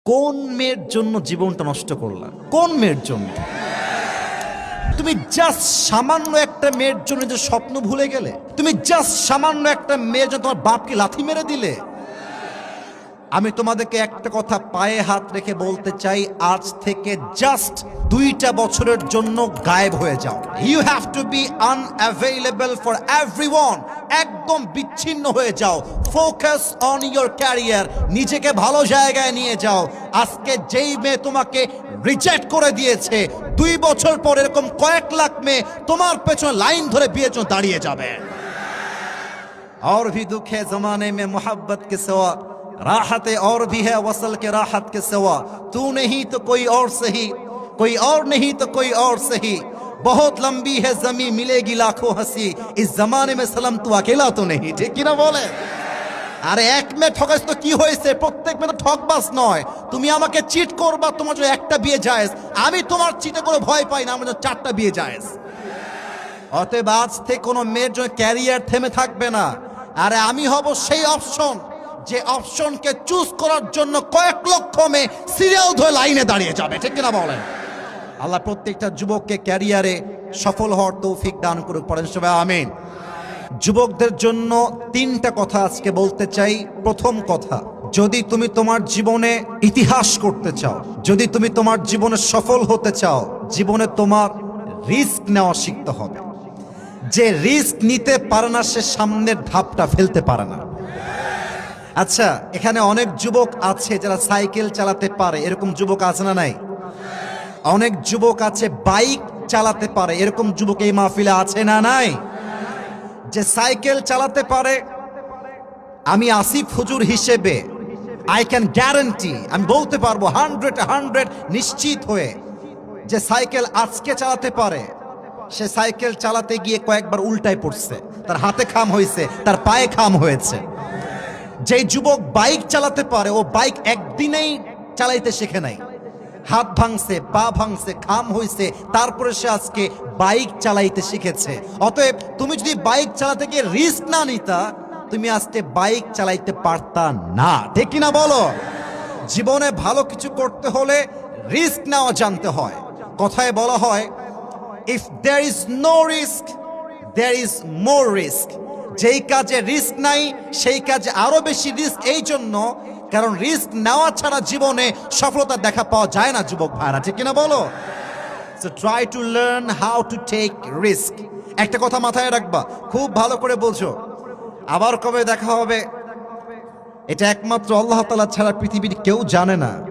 কোন মেয়ের জন্য জীবনটা নষ্ট করলা? কোন মেয়ের জন্য? তুমি জাস্ট সামান্য একটা মেয়ের জন্য যে স্বপ্ন ভুলে গেলে? তুমি জাস্ট সামান্য একটা মেয়ের জন্য তোমার বাপকে লাথি মেরে দিলে? আমি তোমাদেরকে একটা কথা পায়ে হাত রেখে বলতে চাই, আজ থেকে জাস্ট 2টা বছরের জন্য গায়েব হয়ে যাও। You have to be unavailable for everyone. একদম বিচ্ছিন্ন হয়ে যাও। Focus on your career. নিজেকে ভালো জায়গায় নিয়ে যাও। আজকে যেই মেয়ে তোমাকে রিজেক্ট করে দিয়েছে, 2 বছর পর এরকম কয়েক লাখ মেয়ে তোমার পেছনে লাইন ধরে বিয়ের জন্য দাঁড়িয়ে যাবে। और भी दुख है जमाने में मोहब्बत के सिवा, राहतें और भी है वसल के राहत के सिवा, तू नहीं तो कोई और सही, कोई और नहीं तो कोई और सही, बहुत लंबी है जमी मिलेगी लाखों हंसी, इस जमाने में सलम तू अकेला तो नहीं। ठीक কি না বলে? আরে এক মেয়ে ঠকাইছ তো কি হয়েছে? প্রত্যেক মেয়ে তো ঠকবাজ নয়। তুমি আমাকে চিট করবা, তোমার জন্য একটা বিয়ে জায়েজ। আমি তোমার চিটে করে ভয় পাই না, আমার জন্য 4টা বিয়ে জায়েজ। অতএব আজ থেকে কোনো মেয়ের জন্য ক্যারিয়ার থেমে থাকবে না। আরে আমি হব সেই অপশন, যে অপশনকে চুজ করার জন্য কয়েক লক্ষ মেয়ে সিরিয়াল ধরে লাইনে দাঁড়িয়ে যাবে। ঠিক কিনা বলেন? আল্লাহ প্রত্যেকটা যুবককে ক্যারিয়ারে সফল হওয়ার তৌফিক দান করুক, পড়েন সবাই আমিন। যুবকদের জন্য 3টা কথা আজকে বলতে চাই। প্রথম কথা, যদি তুমি তোমার জীবনে ইতিহাস করতে চাও, যদি তুমি তোমার জীবনে সফল হতে চাও, জীবনে তোমার রিস্ক নেওয়া শিখতে হবে। যে রিস্ক নিতে পারে না সে সামনের ধাপটা ফেলতে পারে না। আচ্ছা, এখানে অনেক যুবক আছে যারা সাইকেল চালাতে পারে, এরকম যুবক আছে না নাই? অনেক যুবক আছে বাইক চালাতে পারে, এরকম যুবক এই মাহফিলে আছে না নাই? যে সাইকেল চালাতে পারে, আমি আসিফ হুজুর হিসেবে আই ক্যান গ্যারান্টি, আমি বলতে পারবো 100 নিশ্চিত হয়ে, যে সাইকেল আজকে চালাতে পারে, সে সাইকেল চালাতে গিয়ে কয়েকবার উল্টায় পড়ছে, তার হাতে খাম হয়েছে, তার পায়ে খাম হয়েছে। যেই যুবক বাইক চালাতে পারে, ও বাইক একদিনেই চালাইতে শেখে নাই, হাত ভাঙছে, পা ভাঙছে, খাম হয়েছে, তারপরে সে আজকে বাইক চালাইতে শিখেছে। অতএব তুমি যদি বাইক চালাতে গিয়ে রিস্ক না নিতা, তুমি আজকে বাইক চালাইতে পারতা না। ঠিক কিনা বলো? জীবনে ভালো কিছু করতে হলে রিস্ক নেওয়া জানতে হয়। কথায় বলা হয়, if there is no risk there is more risk. যেই কাজে রিস্ক নাই সেই কাজে আরো বেশি রিস্ক। এই জন্য, কারণ রিস্ক নেওয়া ছাড়া জীবনে সফলতা দেখা পাওয়া যায় না যুবক ভাইরা। ঠিক কিনা বলো? So try to learn how to take risk. একটা কথা মাথায় রাখবা, খুব ভালো করে বলছো, আবার কবে দেখা হবে এটা একমাত্র আল্লাহ তাআলা ছাড়া পৃথিবীর কেউ জানে না।